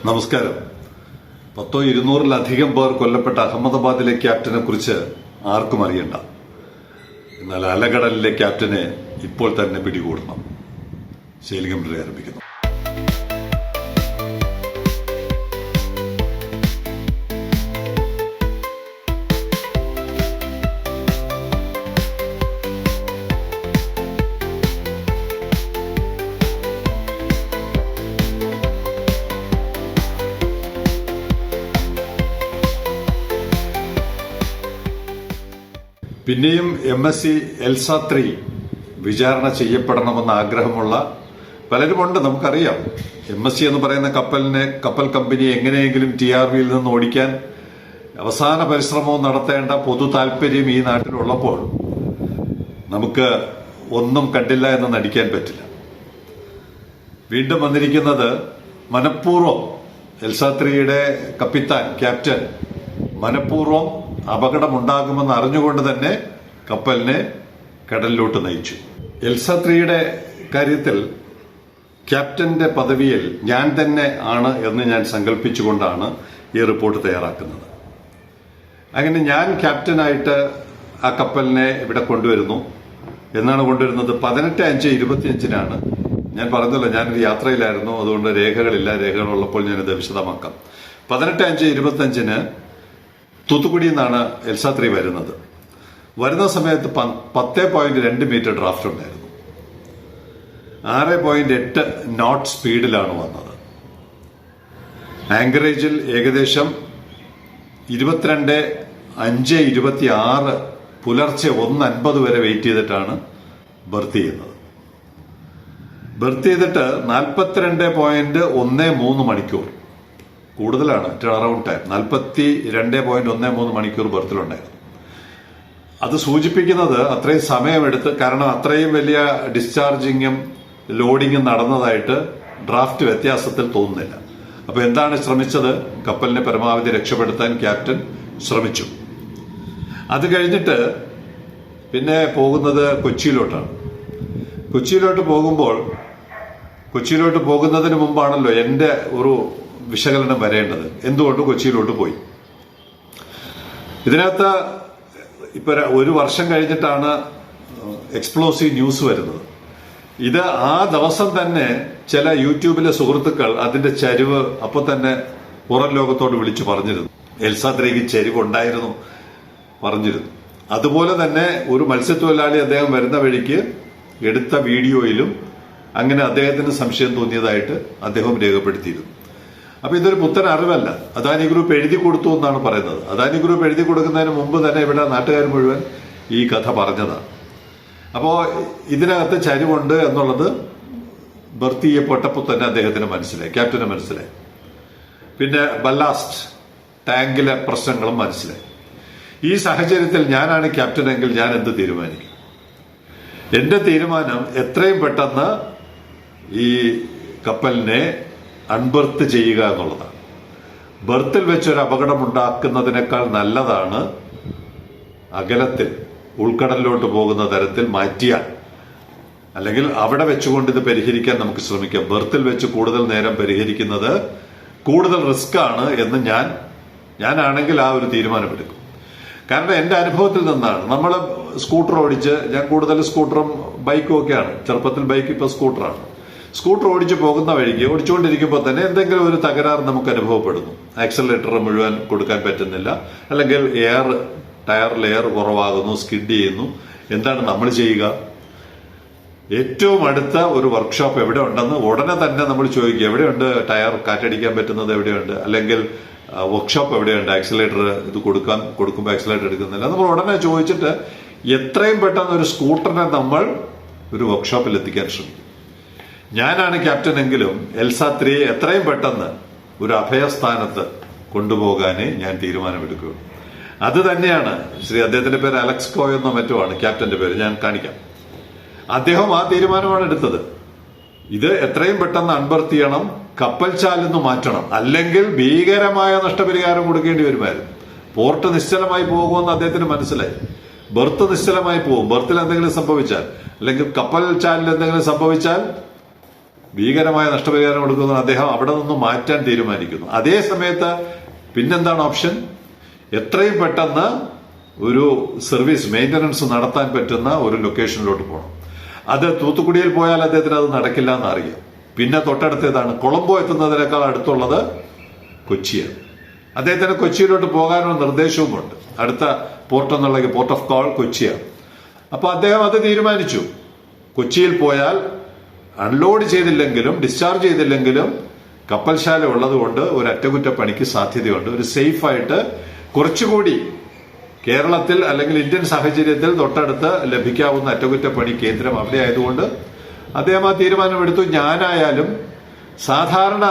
നമസ്കാരം. 100-200-ലധികം പേർ കൊല്ലപ്പെട്ട അഹമ്മദാബാദിലെ ക്യാപ്റ്റനെ കുറിച്ച് ആർക്കും അറിയണ്ട. എന്നാൽ അലകടലിലെ ക്യാപ്റ്റനെ ഇപ്പോൾ തന്നെ പിടികൂടണം. ശൈലിംഗം ആരംഭിക്കുന്നു. പിന്നെയും MSc എൽസ 3 വിചാരണ ചെയ്യപ്പെടണമെന്ന ആഗ്രഹമുള്ള പലരുമുണ്ട്. നമുക്കറിയാം, MSc എന്ന് പറയുന്ന കപ്പൽ കമ്പനി എങ്ങനെയെങ്കിലും TRVയിൽ നിന്ന് ഓടിക്കാൻ അവസാന പരിശ്രമവും നടത്തേണ്ട പൊതു താല്പര്യം ഈ നാട്ടിലുള്ളപ്പോൾ നമുക്ക് ഒന്നും കണ്ടില്ല എന്ന് നടിക്കാൻ പറ്റില്ല. വീണ്ടും വന്നിരിക്കുന്നത് മനഃപൂർവ്വം എൽസ 3യുടെ ക്യാപ്റ്റൻ മനഃപൂർവ്വം അപകടമുണ്ടാകുമെന്ന് അറിഞ്ഞുകൊണ്ട് തന്നെ കപ്പലിനെ കടലിലോട്ട് നയിച്ചു. എൽസ 3യുടെ കാര്യത്തിൽ ക്യാപ്റ്റന്റെ പദവിയിൽ ഞാൻ തന്നെ ആണ് എന്ന് ഞാൻ സങ്കല്പിച്ചുകൊണ്ടാണ് ഈ റിപ്പോർട്ട് തയ്യാറാക്കുന്നത്. അങ്ങനെ ഞാൻ ക്യാപ്റ്റനായിട്ട് ആ കപ്പലിനെ ഇവിടെ കൊണ്ടുവരുന്നു. എന്നാണ് കൊണ്ടുവരുന്നത്? 18/5/25 ഞാൻ പറഞ്ഞല്ലോ, ഞാനൊരു യാത്രയിലായിരുന്നു, അതുകൊണ്ട് രേഖകളില്ല. രേഖകളുള്ളപ്പോൾ ഞാനിത് വിശദമാക്കാം. 18/5/25 തൂത്തുക്കുടിയിൽ നിന്നാണ് എൽസ 3 വരുന്നത്. വരുന്ന സമയത്ത് 10.2 മീറ്റർ ഡ്രാഫ്റ്റ് ഉണ്ടായിരുന്നു. 6.8 നോട്ട് സ്പീഡിലാണ് വന്നത്. ആങ്കറേജിൽ ഏകദേശം 22/5/26 പുലർച്ചെ 1:50 വരെ വെയിറ്റ് ചെയ്തിട്ടാണ് ബർത്ത് ചെയ്യുന്നത്. ബർത്ത് ചെയ്തിട്ട് 42.13 മണിക്കൂർ കൂടുതലാണ് ടേൺ അറൌണ്ട് ടൈം. 42.13 മണിക്കൂർ ബർത്തിലുണ്ടായിരുന്നു. അത് സൂചിപ്പിക്കുന്നത് അത്രയും സമയമെടുത്ത്, കാരണം അത്രയും വലിയ ഡിസ്ചാർജിങ്ങും ലോഡിങ്ങും നടന്നതായിട്ട് ഡ്രാഫ്റ്റ് വ്യത്യാസത്തിൽ തോന്നുന്നില്ല. അപ്പൊ എന്താണ് ശ്രമിച്ചത്? കപ്പലിനെ പരമാവധി രക്ഷപ്പെടുത്താൻ ക്യാപ്റ്റൻ ശ്രമിച്ചു. അത് കഴിഞ്ഞിട്ട് പിന്നെ പോകുന്നത് കൊച്ചിയിലോട്ടാണ്. കൊച്ചിയിലോട്ട് പോകുന്നതിന് മുമ്പാണല്ലോ എന്റെ ഒരു വിശകലനം വരേണ്ടത്. എന്തുകൊണ്ട് കൊച്ചിയിലോട്ട് പോയി? ഇതിനകത്ത് ഇപ്പൊ 1 വർഷം കഴിഞ്ഞിട്ടാണ് എക്സ്പ്ലോസീവ് ന്യൂസ് വരുന്നത്. ഇത് ആ ദിവസം തന്നെ ചില യൂട്യൂബിലെ സുഹൃത്തുക്കൾ അതിന്റെ ചരിവ് അപ്പൊ തന്നെ പുറം ലോകത്തോട് വിളിച്ചു പറഞ്ഞിരുന്നു. എൽസ 3ക്ക് ചരിവ് ഉണ്ടായിരുന്നു പറഞ്ഞിരുന്നു. അതുപോലെ തന്നെ ഒരു മത്സ്യത്തൊഴിലാളി അദ്ദേഹം വരുന്ന വഴിക്ക് എടുത്ത വീഡിയോയിലും അങ്ങനെ അദ്ദേഹത്തിന് സംശയം തോന്നിയതായിട്ട് അദ്ദേഹം രേഖപ്പെടുത്തിയിരുന്നു. അപ്പൊ ഇതൊരു പുത്തൻ അറിവല്ല. അദാനി ഗ്രൂപ്പ് എഴുതി കൊടുത്തു എന്നാണ് പറയുന്നത്. അദാനി ഗ്രൂപ്പ് എഴുതി കൊടുക്കുന്നതിന് മുമ്പ് തന്നെ ഇവിടെ നാട്ടുകാർ മുഴുവൻ ഈ കഥ പറഞ്ഞതാണ്. അപ്പോ ഇതിനകത്ത് ചരിവുണ്ട് എന്നുള്ളത് ബർത്ത് ചെയ്യപ്പെട്ടപ്പോൾ തന്നെ അദ്ദേഹത്തിന് മനസ്സിലായി, ക്യാപ്റ്റന് മനസ്സിലായി. പിന്നെ ബല്ലാസ്റ്റ് ടാങ്കിലെ പ്രശ്നങ്ങളും മനസ്സിലായി. ഈ സാഹചര്യത്തിൽ ഞാനാണ് ക്യാപ്റ്റനെങ്കിൽ ഞാൻ എന്ത് തീരുമാനിക്കും? എന്റെ തീരുമാനം എത്രയും പെട്ടെന്ന് ഈ കപ്പലിനെ അൺബർത്ത് ചെയ്യുക എന്നുള്ളതാണ്. ബർത്തിൽ വെച്ചൊരു അപകടം ഉണ്ടാക്കുന്നതിനേക്കാൾ നല്ലതാണ് അകലത്തിൽ ഉൾക്കടലിലോട്ട് പോകുന്ന തരത്തിൽ മാറ്റിയാൽ, അല്ലെങ്കിൽ അവിടെ വെച്ചുകൊണ്ട് ഇത് പരിഹരിക്കാൻ നമുക്ക് ശ്രമിക്കാം. ബർത്തിൽ വെച്ച് കൂടുതൽ നേരം പരിഹരിക്കുന്നത് കൂടുതൽ റിസ്ക് ആണ് എന്ന് ഞാനാണെങ്കിൽ ആ ഒരു തീരുമാനമെടുക്കും. കാരണം എന്റെ അനുഭവത്തിൽ നിന്നാണ്. നമ്മൾ സ്കൂട്ടർ ഓടിച്ച്, ഞാൻ കൂടുതൽ സ്കൂട്ടറും ബൈക്കും ഒക്കെയാണ്. ചെറുപ്പത്തിൽ ബൈക്ക്, ഇപ്പൊ സ്കൂട്ടറാണ്. സ്കൂട്ടർ ഓടിച്ചു പോകുന്ന വഴിക്ക് ഓടിച്ചുകൊണ്ടിരിക്കുമ്പോൾ തന്നെ എന്തെങ്കിലും ഒരു തകരാറ് നമുക്ക് അനുഭവപ്പെടുന്നു. ആക്സലറേറ്റർ മുഴുവൻ കൊടുക്കാൻ പറ്റുന്നില്ല, അല്ലെങ്കിൽ ടയറിൽ എയർ കുറവാകുന്നു, സ്കിഡ് ചെയ്യുന്നു. എന്താണ് നമ്മൾ ചെയ്യുക? ഏറ്റവും അടുത്ത ഒരു വർക്ക്ഷോപ്പ് എവിടെ ഉണ്ടെന്ന് ഉടനെ തന്നെ നമ്മൾ ചോദിക്കുക. എവിടെയുണ്ട് ടയർ കാറ്റടിക്കാൻ പറ്റുന്നത്? എവിടെയുണ്ട്? അല്ലെങ്കിൽ വർക്ക്ഷോപ്പ് എവിടെയുണ്ട്? ആക്സിലേറ്റർ ഇത് കൊടുക്കുമ്പോൾ ആക്സിലേറ്റർ എടുക്കുന്നില്ല. നമ്മൾ ഉടനെ ചോദിച്ചിട്ട് എത്രയും പെട്ടെന്ന് ഒരു സ്കൂട്ടറിനെ നമ്മൾ ഒരു വർക്ക്ഷോപ്പിൽ എത്തിക്കാൻ ശ്രമിക്കും. ഞാനാണ് ക്യാപ്റ്റനെങ്കിലും എൽസ 3 എത്രയും പെട്ടെന്ന് ഒരു അഭയസ്ഥാനത്ത് കൊണ്ടുപോകാനേ ഞാൻ തീരുമാനമെടുക്കുകയുള്ളൂ. അത് തന്നെയാണ് അദ്ദേഹത്തിന്റെ പേര് അലക്സ് കോയെന്നോ മറ്റോ ആണ് ക്യാപ്റ്റന്റെ പേര്, ഞാൻ കാണിക്കാം. അദ്ദേഹം ആ തീരുമാനമാണ് എടുത്തത്. ഇത് എത്രയും പെട്ടെന്ന് അൺബർത്ത് ചെയ്യണം, കപ്പൽ ചാലിന്ന് മാറ്റണം, അല്ലെങ്കിൽ ഭീകരമായ നഷ്ടപരിഹാരം കൊടുക്കേണ്ടി വരുമായിരുന്നു. പോർട്ട് നിശ്ചലമായി പോകുമെന്ന് അദ്ദേഹത്തിന് മനസ്സിലായി. ബർത്ത് നിശ്ചലമായി പോകും. ബർത്തിൽ എന്തെങ്കിലും സംഭവിച്ചാൽ, അല്ലെങ്കിൽ കപ്പൽ ചാലിൽ എന്തെങ്കിലും സംഭവിച്ചാൽ ഭീകരമായ നഷ്ടപരിഹാരം കൊടുക്കുന്ന അദ്ദേഹം അവിടെ നിന്ന് മാറ്റാൻ തീരുമാനിക്കുന്നു. അതേ സമയത്ത് പിന്നെന്താണ് ഓപ്ഷൻ? എത്രയും പെട്ടെന്ന് ഒരു സർവീസ് മെയിന്റനൻസ് നടത്താൻ പറ്റുന്ന ഒരു ലൊക്കേഷനിലോട്ട് പോകണം. അത് തൂത്തുക്കുടിയിൽ പോയാൽ അദ്ദേഹത്തിന് അത് നടക്കില്ല എന്നറിയാം. പിന്നെ തൊട്ടടുത്തേതാണ് കൊളംബോ എത്തുന്നതിനേക്കാൾ അടുത്തുള്ളത് കൊച്ചിയാണ്. അദ്ദേഹത്തിന് കൊച്ചിയിലോട്ട് പോകാനുള്ള നിർദ്ദേശവുമുണ്ട്. അടുത്ത പോർട്ട് എന്നുള്ള പോർട്ട് ഓഫ് കോൾ കൊച്ചിയാണ്. അപ്പൊ അദ്ദേഹം അത് തീരുമാനിച്ചു. കൊച്ചിയിൽ പോയാൽ അൺലോഡ് ചെയ്തില്ലെങ്കിലും ഡിസ്ചാർജ് ചെയ്തില്ലെങ്കിലും കപ്പൽശാല ഉള്ളതുകൊണ്ട് ഒരു അറ്റകുറ്റപ്പണിക്ക് സാധ്യതയുണ്ട്. ഒരു സേഫായിട്ട് കുറച്ചുകൂടി കേരളത്തിൽ അല്ലെങ്കിൽ ഇന്ത്യൻ സാഹചര്യത്തിൽ തൊട്ടടുത്ത് ലഭിക്കാവുന്ന അറ്റകുറ്റപ്പണി കേന്ദ്രം അവിടെ ആയതുകൊണ്ട് അദ്ദേഹം ആ തീരുമാനമെടുത്തു. ഞാനായാലും സാധാരണ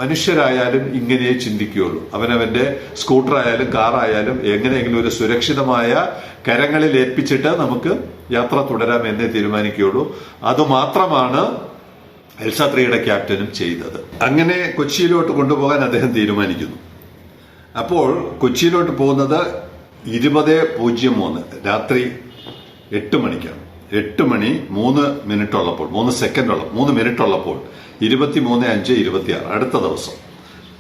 മനുഷ്യരായാലും ഇങ്ങനെ ചിന്തിക്കുകയുള്ളൂ. അവനവന്റെ സ്കൂട്ടറായാലും കാറായാലും എങ്ങനെയെങ്കിലും ഒരു സുരക്ഷിതമായ കരങ്ങളിൽ ഏൽപ്പിച്ചിട്ട് നമുക്ക് യാത്ര തുടരാം എന്നേ തീരുമാനിക്കുകയുള്ളൂ. അതുമാത്രമാണ് എൽസ 3യുടെ ക്യാപ്റ്റനും ചെയ്തത്. അങ്ങനെ കൊച്ചിയിലോട്ട് കൊണ്ടുപോകാൻ അദ്ദേഹം തീരുമാനിക്കുന്നു. അപ്പോൾ കൊച്ചിയിലോട്ട് പോകുന്നത് 20:03 രാത്രി 8 മണിക്കാണ്. 8 മണി 3 മിനിറ്റ് ഉള്ളപ്പോൾ 3 മിനിറ്റ് ഉള്ളപ്പോൾ 23:05:26 അടുത്ത ദിവസം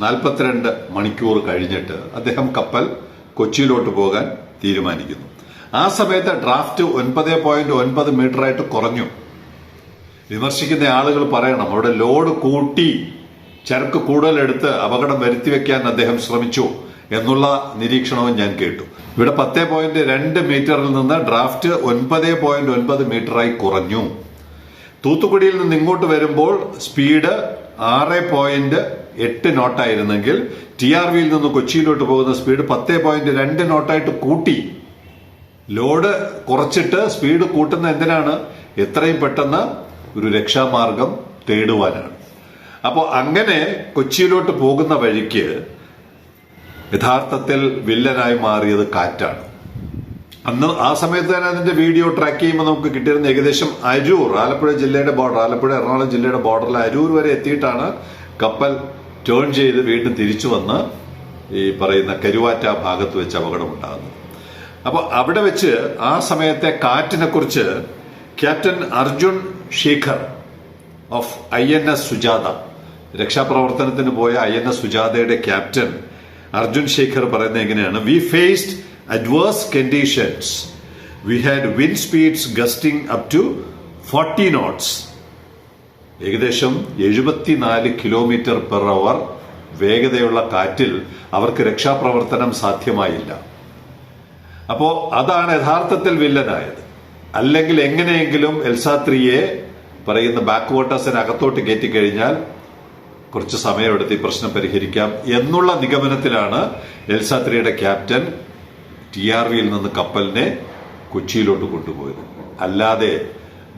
42 മണിക്കൂർ കഴിഞ്ഞിട്ട് അദ്ദേഹം കപ്പൽ കൊച്ചിയിലോട്ട് പോകാൻ തീരുമാനിക്കുന്നു. ആ സമയത്ത് ഡ്രാഫ്റ്റ് 9.9 മീറ്ററായിട്ട് കുറഞ്ഞു. വിമർശിക്കുന്ന ആളുകൾ പറയണം അവിടെ ലോഡ് കൂട്ടി ചരക്ക് കൂടുതലെടുത്ത് അപകടം വരുത്തിവെക്കാൻ അദ്ദേഹം ശ്രമിച്ചു എന്നുള്ള നിരീക്ഷണവും ഞാൻ കേട്ടു. ഇവിടെ 10.2 മീറ്ററിൽ നിന്ന് ഡ്രാഫ്റ്റ് 9.9 മീറ്ററായി കുറഞ്ഞു. തൂത്തുക്കുടിയിൽ നിന്ന് ഇങ്ങോട്ട് വരുമ്പോൾ സ്പീഡ് 6.8 നോട്ടായിരുന്നെങ്കിൽ TRVയിൽ നിന്ന് കൊച്ചിയിലോട്ട് പോകുന്ന സ്പീഡ് 10.2 നോട്ടായിട്ട് കൂട്ടി. ലോഡ് കുറച്ചിട്ട് സ്പീഡ് കൂട്ടുന്ന എന്തിനാണ്? എത്രയും പെട്ടെന്ന് ഒരു രക്ഷാമാർഗം തേടുവാനാണ്. അപ്പോൾ അങ്ങനെ കൊച്ചിയിലോട്ട് പോകുന്ന വഴിക്ക് യഥാർത്ഥത്തിൽ വില്ലനായി മാറിയത് കാറ്റാണ്. അന്ന് ആ സമയത്ത് തന്നെ അതിന്റെ വീഡിയോ ട്രാക്ക് ചെയ്യുമ്പോൾ നമുക്ക് കിട്ടിയിരുന്ന ഏകദേശം അരൂർ, ആലപ്പുഴ ജില്ലയുടെ ബോർഡർ, ആലപ്പുഴ എറണാകുളം ജില്ലയുടെ ബോർഡറിൽ അരൂർ വരെ എത്തിയിട്ടാണ് കപ്പൽ ടേൺ ചെയ്ത് വീണ്ടും തിരിച്ചു വന്ന് ഈ പറയുന്ന കരുവാറ്റ ഭാഗത്ത് വെച്ച് അപകടമുണ്ടാകുന്നത്. അപ്പോൾ അവിടെ വെച്ച് ആ സമയത്തെ കാറ്റിനെ കുറിച്ച് captain Arjun Shekhar of INS Sujatha, രക്ഷാപ്രവർത്തനത്തിന് പോയ INS സുജാതയുടെ ക്യാപ്റ്റൻ അർജുൻ ശേഖർ പറയുന്നത് എങ്ങനെയാണ്? We faced adverse conditions. We had wind speeds gusting up to 40 knots. ഏകദേശം 74 km/h വേഗതയുള്ള കാറ്റിൽ അവർക്ക് രക്ഷാപ്രവർത്തനം സാധ്യമായില്ല. അപ്പോ അതാണ് യഥാർത്ഥത്തിൽ വില്ലനായത്. അല്ലെങ്കിൽ എങ്ങനെയെങ്കിലും എൽസ 3യെ പറയുന്ന ബാക്ക് വാട്ടേഴ്സിനകത്തോട്ട് കയറ്റിക്കഴിഞ്ഞാൽ കുറച്ച് സമയമെടുത്ത് ഈ പ്രശ്നം പരിഹരിക്കാം എന്നുള്ള നിഗമനത്തിലാണ് എൽസ 3യുടെ ക്യാപ്റ്റൻ TRVയിൽ നിന്ന് കപ്പലിനെ കൊച്ചിയിലോട്ട് കൊണ്ടുപോയത്. അല്ലാതെ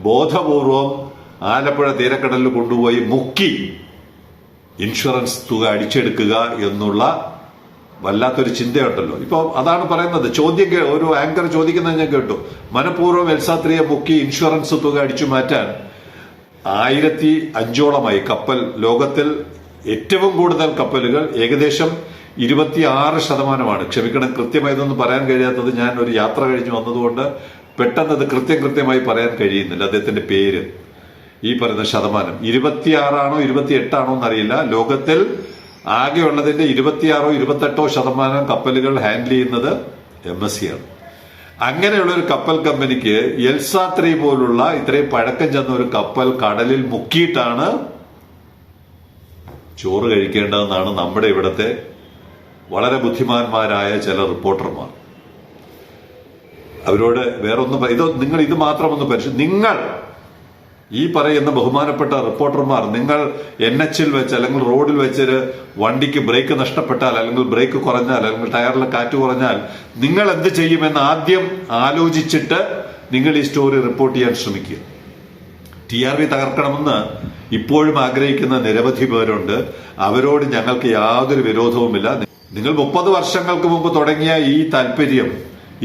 ബോധപൂർവം ആലപ്പുഴ തീരക്കടലിൽ കൊണ്ടുപോയി മുക്കി ഇൻഷുറൻസ് തുക അടിച്ചെടുക്കുക എന്നുള്ള വല്ലാത്തൊരു ചിന്തയുണ്ടല്ലോ. ഇപ്പൊ അതാണ് പറയുന്നത്. ഒരു ആങ്കർ ചോദിക്കുന്നത് ഞാൻ കേട്ടു, മനഃപൂർവ്വം എൽസ 3യെ മുക്കി ഇൻഷുറൻസ് തുക അടിച്ചു മാറ്റാൻ 1005ഓളമായി കപ്പൽ. ലോകത്തിൽ ഏറ്റവും കൂടുതൽ കപ്പലുകൾ ഏകദേശം 26%. ക്ഷമിക്കണം, കൃത്യമായി ഇതൊന്നും പറയാൻ കഴിയാത്തത് ഞാൻ ഒരു യാത്ര കഴിഞ്ഞ് വന്നതുകൊണ്ട് പെട്ടെന്ന് അത് കൃത്യമായി പറയാൻ കഴിയുന്നില്ല. അദ്ദേഹത്തിന്റെ പേര്, ഈ പറയുന്ന ശതമാനം 26ആണോ 28ആണോ എന്നറിയില്ല. ലോകത്തിൽ ആകെയുള്ളതിന്റെ 26-28% കപ്പലുകൾ ഹാൻഡിൽ ചെയ്യുന്നത് MSC ആണ്. അങ്ങനെയുള്ള ഒരു കപ്പൽ കമ്പനിക്ക് എൽസ 3 പോലുള്ള ഇത്രയും പഴക്കം ചെന്ന ഒരു കപ്പൽ കടലിൽ മുക്കിയിട്ടാണ് ചോറ് കഴിക്കേണ്ടതെന്നാണ് നമ്മുടെ ഇവിടുത്തെ വളരെ ബുദ്ധിമാന്മാരായ ചില റിപ്പോർട്ടർമാർ. അവരോട് വേറൊന്നും നിങ്ങൾ ഇത് മാത്രമൊന്ന് നിങ്ങൾ ഈ പറയുന്ന ബഹുമാനപ്പെട്ട റിപ്പോർട്ടർമാർ, നിങ്ങൾ NHൽ വെച്ച് അല്ലെങ്കിൽ റോഡിൽ വെച്ചൊരു വണ്ടിക്ക് ബ്രേക്ക് നഷ്ടപ്പെട്ടാൽ അല്ലെങ്കിൽ ബ്രേക്ക് കുറഞ്ഞാൽ അല്ലെങ്കിൽ ടയറിൽ കാറ്റ് കുറഞ്ഞാൽ നിങ്ങൾ എന്ത് ചെയ്യുമെന്ന് ആദ്യം ആലോചിച്ചിട്ട് നിങ്ങൾ ഈ സ്റ്റോറി റിപ്പോർട്ട് ചെയ്യാൻ ശ്രമിക്കുക. TRV തകർക്കണമെന്ന് ഇപ്പോഴും ആഗ്രഹിക്കുന്ന നിരവധി പേരുണ്ട്. അവരോട് ഞങ്ങൾക്ക് യാതൊരു വിരോധവുമില്ല. നിങ്ങൾ 30 വർഷങ്ങൾക്ക് മുമ്പ് തുടങ്ങിയ ഈ താല്പര്യം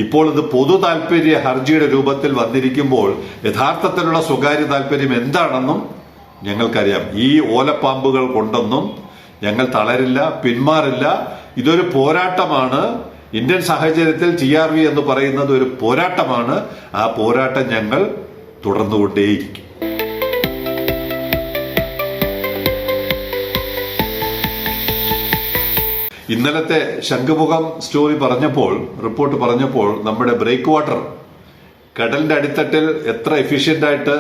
ഇപ്പോൾ ഇത് പൊതു താല്പര്യ ഹർജിയുടെ രൂപത്തിൽ വന്നിരിക്കുമ്പോൾ യഥാർത്ഥത്തിലുള്ള സ്വകാര്യ താല്പര്യം എന്താണെന്നും ഞങ്ങൾക്കറിയാം. ഈ ഓലപ്പാമ്പുകൾ കൊണ്ടൊന്നും ഞങ്ങൾ തളരില്ല, പിന്മാറില്ല. ഇതൊരു പോരാട്ടമാണ്. ഇന്ത്യൻ സാഹചര്യത്തിൽ TRV എന്ന് പറയുന്നത് ഒരു പോരാട്ടമാണ്. ആ പോരാട്ടം ഞങ്ങൾ തുടർന്നുകൊണ്ടേയിരിക്കും. ഇന്നലത്തെ ശംഖുമുഖം സ്റ്റോറി പറഞ്ഞപ്പോൾ, റിപ്പോർട്ട് പറഞ്ഞപ്പോൾ, നമ്മുടെ ബ്രേക്ക് വാട്ടർ കടലിന്റെ അടിത്തട്ടിൽ എത്ര എഫിഷ്യന്റ് ആയിട്ട്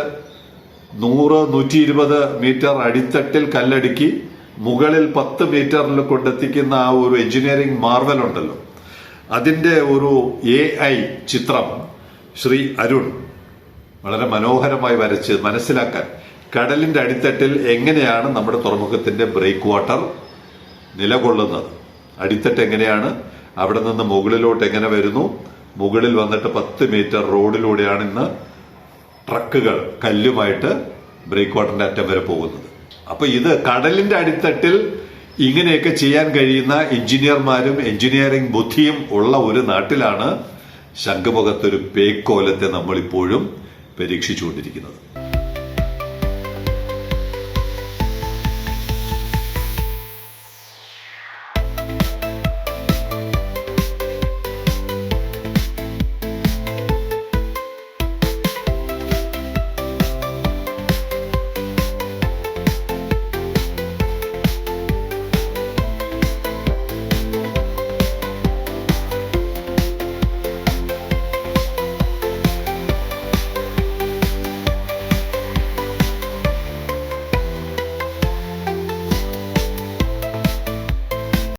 100-120 മീറ്റർ അടിത്തട്ടിൽ കല്ലടുക്കി മുകളിൽ 10 മീറ്ററിൽ കൊണ്ടെത്തിക്കുന്ന ആ ഒരു എഞ്ചിനീയറിംഗ് മാർവൽ ഉണ്ടല്ലോ, അതിന്റെ ഒരു AI ചിത്രം ശ്രീ അരുൺ വളരെ മനോഹരമായി വരച്ച് മനസ്സിലാക്കാൻ, കടലിന്റെ അടിത്തട്ടിൽ എങ്ങനെയാണ് നമ്മുടെ തുറമുഖത്തിന്റെ ബ്രേക്ക് വാട്ടർ നിലകൊള്ളുന്നത്, അടിത്തട്ട് എങ്ങനെയാണ്, അവിടെ നിന്ന് മുകളിലോട്ട് എങ്ങനെ വരുന്നു, മുകളിൽ വന്നിട്ട് 10 മീറ്റർ റോഡിലൂടെയാണ് ഇന്ന് ട്രക്കുകൾ കല്ലുമായിട്ട് ബ്രേക്ക് വാട്ടറിന്റെ അറ്റം വരെ പോകുന്നത്. അപ്പൊ ഇത് കടലിന്റെ അടിത്തട്ടിൽ ഇങ്ങനെയൊക്കെ ചെയ്യാൻ കഴിയുന്ന എഞ്ചിനീയർമാരും എഞ്ചിനീയറിംഗ് ബുദ്ധിയും ഉള്ള ഒരു നാട്ടിലാണ് ശംഖുമുഖത്തൊരു പേക്കോലത്തെ നമ്മൾ ഇപ്പോഴും പരീക്ഷിച്ചുകൊണ്ടിരിക്കുന്നത്.